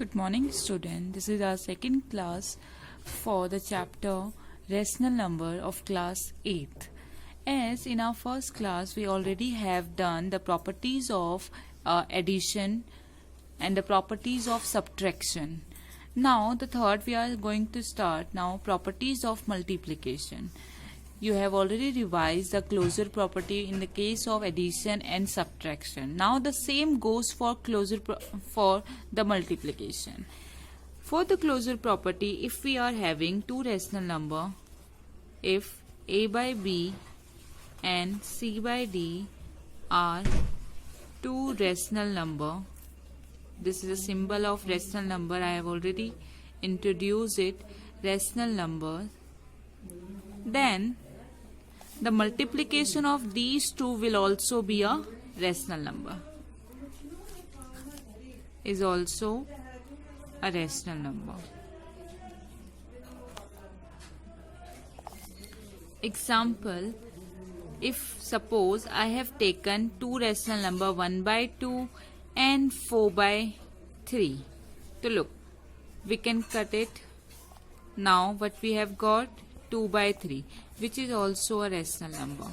Good morning, student. This is our second class for the chapter Rational Number of class 8th. As in our first class, we already have done the properties of addition and the properties of subtraction. Now, the third we are going to start now properties of multiplication. You have already revised the closure property in the case of addition and subtraction. Now the same goes for for the multiplication. For the closure property, if we are having two rational number, if a by b and c by d are two rational number, this is a symbol of rational number. I have already introduced it, rational number. Then the multiplication of these two will also be a rational number. Is also a rational number. Example, if suppose I have taken two rational number 1 by 2 and 4 by 3. So look, we can cut it. Now what we have got, 2 by 3, which is also a rational number.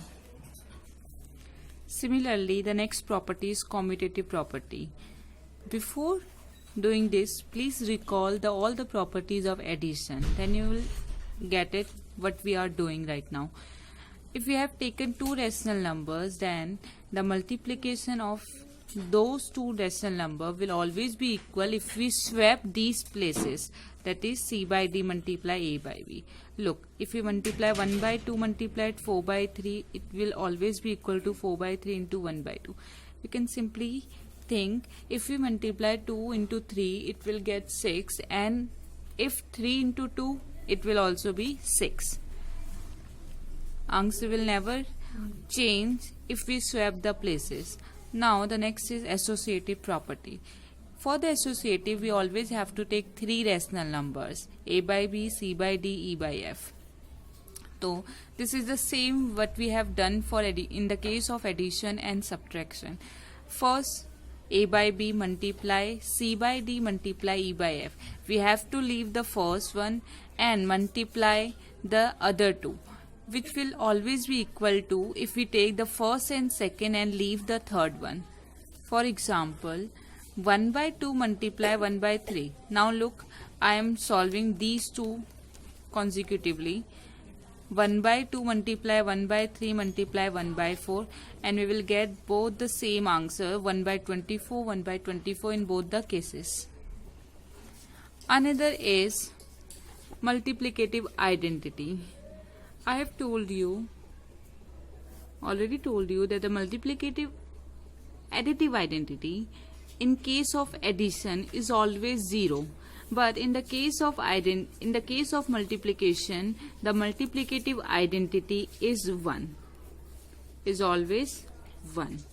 Similarly, the next property is commutative property. Before doing this, please recall all the properties of addition. Then you will get it what we are doing right now. If we have taken two rational numbers, then the multiplication of those two rational numbers will always be equal if we swap these places, that is c by d multiply a by b. Look, if we multiply 1 by 2 multiplied 4 by 3, it will always be equal to 4 by 3 into 1 by 2. You can simply think, if we multiply 2 into 3, it will get 6, and if 3 into 2, it will also be 6. Answer will never change if we swap the places. Now the next is associative property. For the associative, we always have to take three rational numbers, a by b, c by d, e by f. So this is the same what we have done for in the case of addition and subtraction. First, a by b multiply c by d multiply e by f. We have to leave the first one and multiply the other two, which will always be equal to if we take the first and second and leave the third one. For example, 1 by 2 multiply 1 by 3. Now look, I am solving these two consecutively. 1 by 2 multiply 1 by 3 multiply 1 by 4, and we will get both the same answer, 1 by 24, 1 by 24 in both the cases. Another is multiplicative identity. I have already told you that the multiplicative additive identity in case of addition is always 0, but in the case of multiplication, the multiplicative identity is 1, is always 1.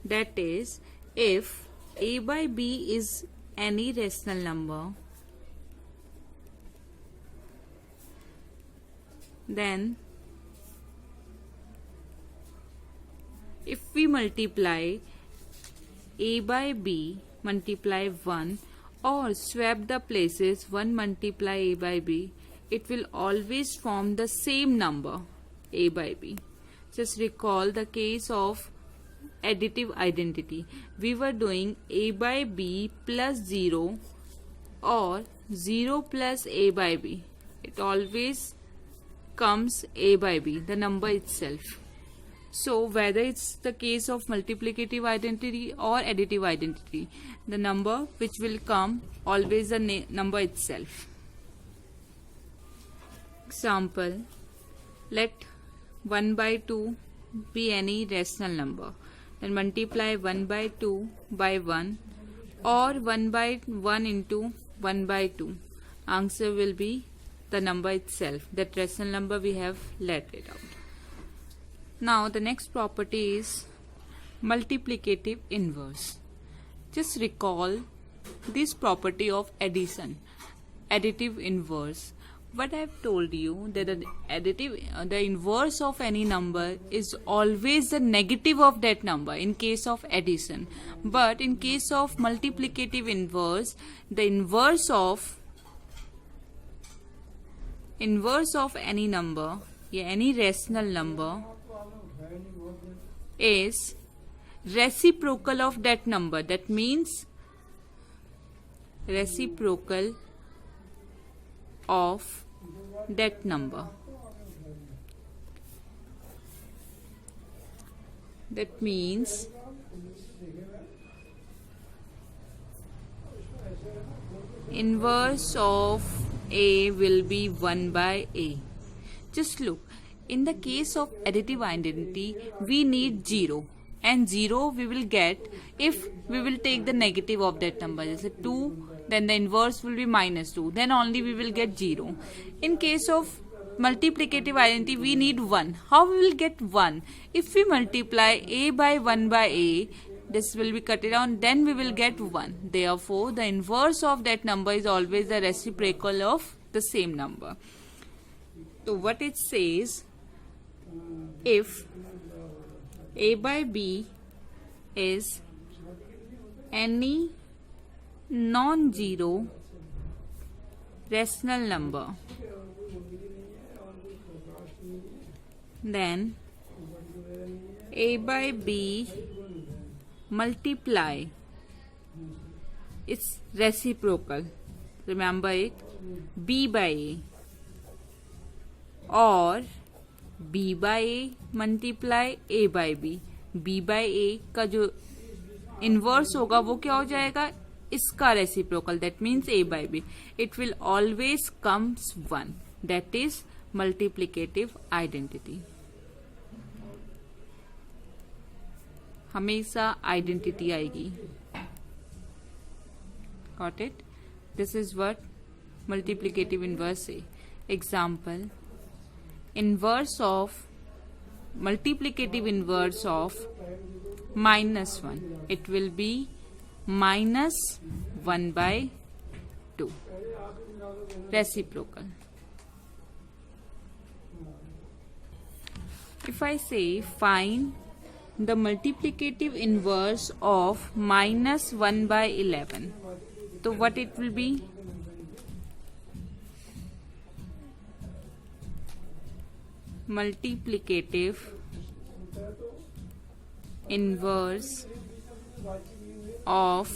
That is, if a by b is any rational number, then if we multiply a by b multiply 1 or swap the places 1 multiply a by b, it will always form the same number, a by b. Just recall the case of additive identity. We were doing a by b plus 0 or 0 plus a by b. It always comes a by b, the number itself. So whether it's the case of multiplicative identity or additive identity, the number which will come always the number itself. Example, let 1 by 2 be any rational number. Then multiply 1 by 2 by 1 or 1 by 1 into 1 by 2. Answer will be the number itself, that rational number we have let it out. Now the next property is multiplicative inverse. Just recall this property of addition, additive inverse. what I've told you, that the inverse of any number is always the negative of that number in case of addition. But in case of multiplicative inverse, the inverse of any number, any rational number, is reciprocal of that number. That means reciprocal of that number. That means inverse of A will be 1 by A. Just look, in the case of additive identity, we need 0. And 0 we will get if we will take the negative of that number. Just 2, then the inverse will be -2. Then only we will get 0. In case of multiplicative identity, we need 1. How we will get 1? If we multiply A by 1 by A, this will be cut down, then we will get 1. Therefore, the inverse of that number is always the reciprocal of the same number. So what it says, if A by B is any non-zero rational number, then A by B multiply its reciprocal, remember it, B by A, और B by A multiply A by B. B by A का जो inverse होगा वो क्या हो जाएगा, इसका reciprocal, that means A by B. It will always comes 1. That is multiplicative identity. हमेशा आइडेंटिटी आएगी. Got it? This is what multiplicative inverse say. Example, inverse of multiplicative inverse of -1. It will be -1 by 2. Reciprocal. If I say find the multiplicative inverse of -1 by 11, so what it will be? Multiplicative inverse of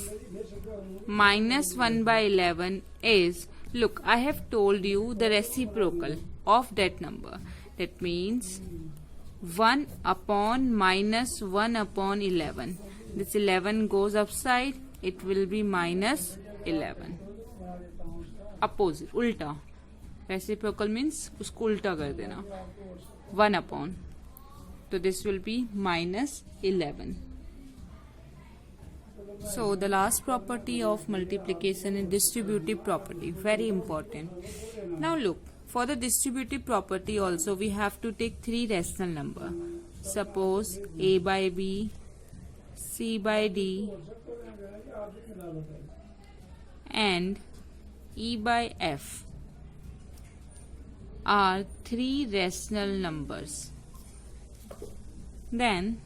-1 by 11 is, look, I have told you the reciprocal of that number. That means 1 upon -1 upon 11. This 11 goes upside, it will be -11. Opposite, उल्टा. Reciprocal means उसको उल्टा कर देना. 1 upon. So this will be -11. So the last property of multiplication is distributive property. Very important. Now look, for the distributive property also we have to take 3 rational number. Suppose A by B, C by D and E by F are 3 rational numbers. Then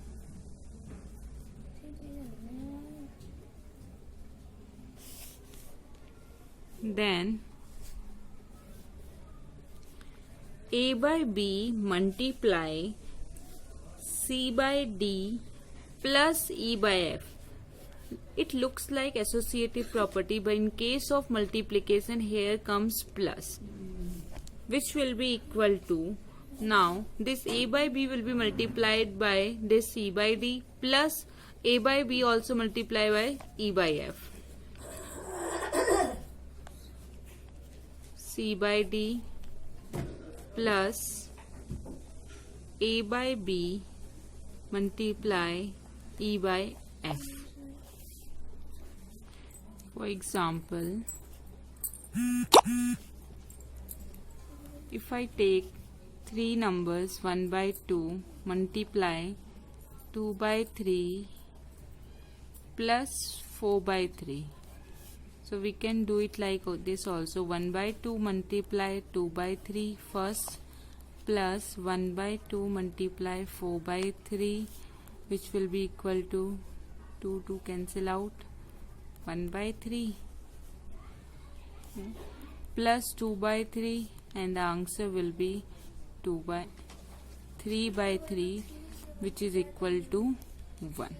A by B multiply C by D plus E by F. It looks like associative property, but in case of multiplication here comes plus, which will be equal to, now this A by B will be multiplied by this C by D plus A by B also multiplied by E by F. C by D plus A by B multiply E by F. For example, if I take 3 numbers 1 by 2 multiply 2 by 3 plus 4 by 3, So we can do it like this also. 1 by 2 multiply 2 by 3 first, plus 1 by 2 multiply 4 by 3, which will be equal to 2 cancel out, 1 by 3, plus 2 by 3, and the answer will be 3 by 3, which is equal to 1.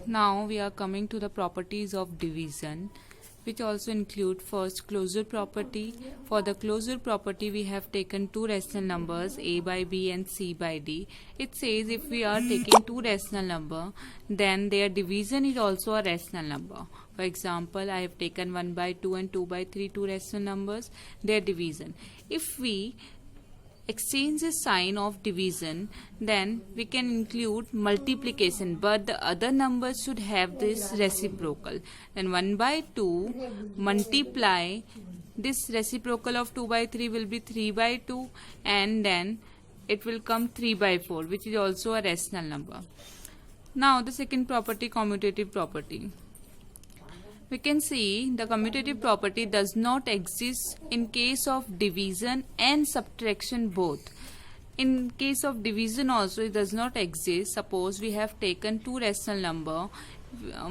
Now we are coming to the properties of division, which also include first closure property. For the closure property, we have taken two rational numbers a by b and c by d. It says if we are taking two rational number, then their division is also a rational number. For example, I have taken 1 by 2 and 2 by 3, two rational numbers, their division. If we exchange the sign of division, then we can include multiplication, but the other numbers should have this reciprocal. Then 1 by 2 multiply this reciprocal of 2 by 3 will be 3 by 2, and then it will come 3 by 4, which is also a rational number. Now the second property, commutative property. We can see the commutative property does not exist in case of division and subtraction both. In case of division also it does not exist. Suppose we have taken two rational number,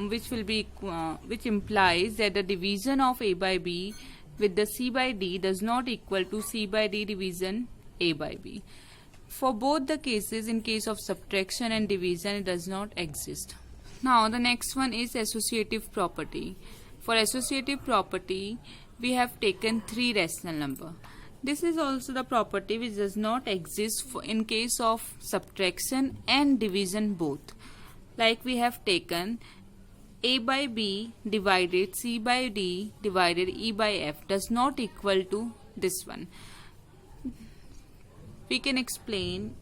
which implies that the division of a by b with the c by d does not equal to c by d division a by b. For both the cases, in case of subtraction and division, it does not exist. Now the next one is associative property. For associative property, we have taken three rational number. This is also the property which does not exist in case of subtraction and division both. Like we have taken a by b divided c by d divided e by f does not equal to this one. We can understand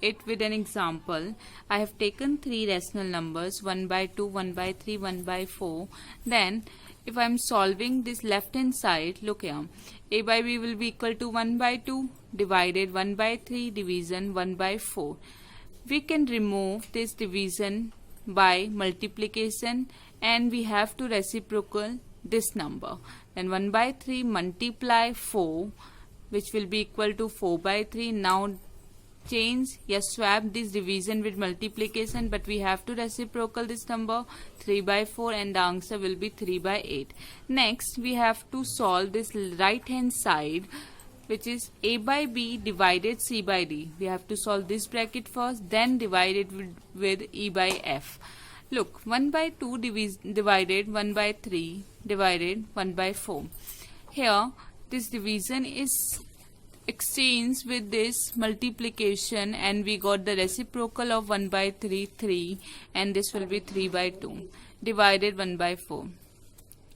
it with an example. I have taken three rational numbers 1 by 2, 1 by 3, 1 by 4. Then if I am solving this left hand side, look here, a by b will be equal to 1 by 2 divided 1 by 3 division 1 by 4. We can remove this division by multiplication, and we have to reciprocal this number. Then 1 by 3 multiply 4, which will be equal to 4 by 3. Now swap this division with multiplication, but we have to reciprocal this number 3 by 4, and the answer will be 3 by 8. Next we have to solve this right hand side, which is a by b divided c by d. We have to solve this bracket first, then divide it with e by f. Look, 1 by 2 divided 1 by 3 divided 1 by 4. Here this division is exchanged with this multiplication, and we got the reciprocal of 1 by 3, and this will be 3 by 2 divided 1 by 4.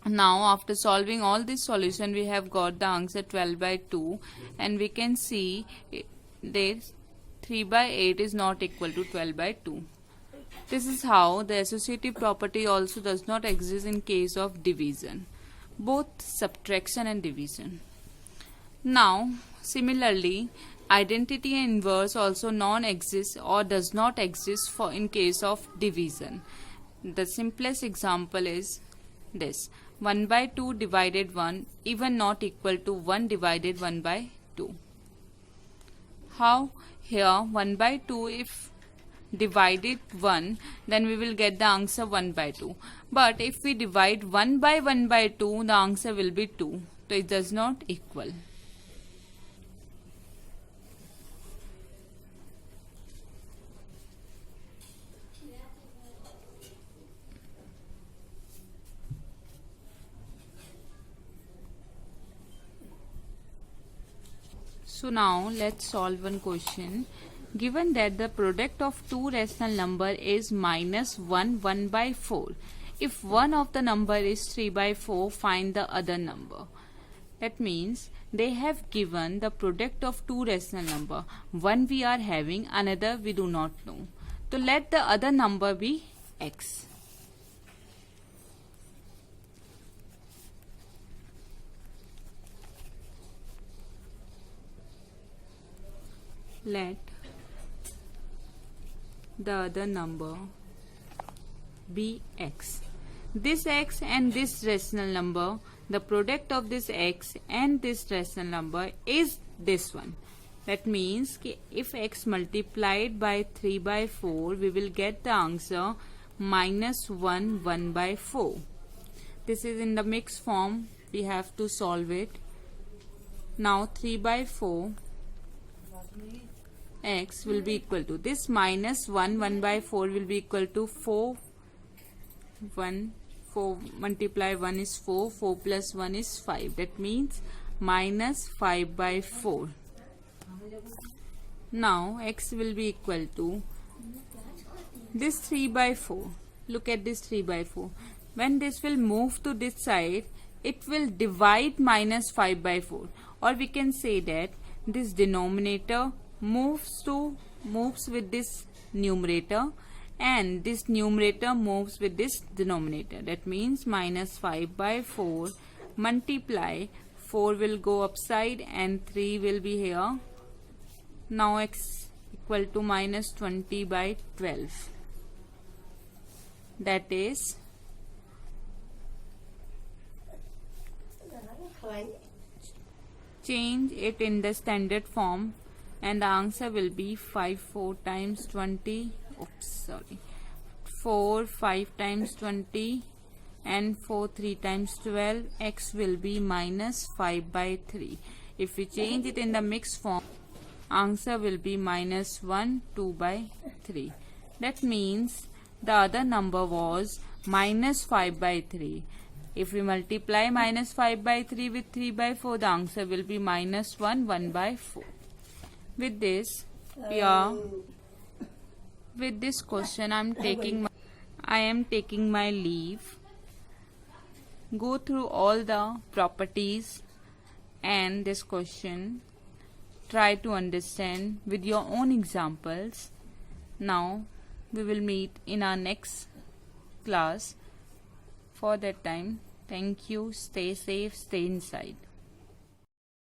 Now after solving all this solution, we have got the answer 12 by 2, and we can see that 3 by 8 is not equal to 12 by 2. This is how the associative property also does not exist in case of division, both subtraction and division. Now similarly, identity and inverse also non-exist or does not exist in case of division. The simplest example is this: 1 by 2 divided 1 even not equal to 1 divided 1 by 2. How? Here 1 by 2, if divided 1, then we will get the answer 1 by 2. But if we divide 1 by 2, the answer will be 2. So it does not equal. So now let's solve one question. Given that the product of two rational number is minus 1 by 4, if one of the number is 3 by 4, find the other number. That means they have given the product of two rational number. One we are having, another we do not know. So let the other number be x. Let the other number be x. This x and this rational number, the product of this x and this rational number is this one. That means if x multiplied by 3 by 4, we will get the answer minus 1 by 4. This is in the mixed form. We have to solve it. Now 3 by 4 x will be equal to this minus 1 by 4 will be equal to 4 multiply 1 is 4 plus 1 is 5. That means minus 5 by 4. Now x will be equal to this 3 by 4. Look at this 3 by 4. When this will move to this side, it will divide minus 5 by 4. Or we can say that this denominator moves with this numerator and this numerator moves with this denominator. That means minus 5 by 4 multiply 4 will go upside and 3 will be here. Now x equal to minus 20 by 12. That is change it in the standard form and the answer will be 4 times 5 times 20 and 4 3 times 12. X will be minus 5 by 3. If we change it in the mixed form, answer will be minus 2 by 3. That means the other number was minus 5 by 3. If we multiply minus 5 by 3 with 3 by 4, the answer will be minus 1 by 4. With this question, I am taking my leave. Go through all the properties and this question. Try to understand with your own examples. Now we will meet in our next class. For that time, thank you. Stay safe, stay inside.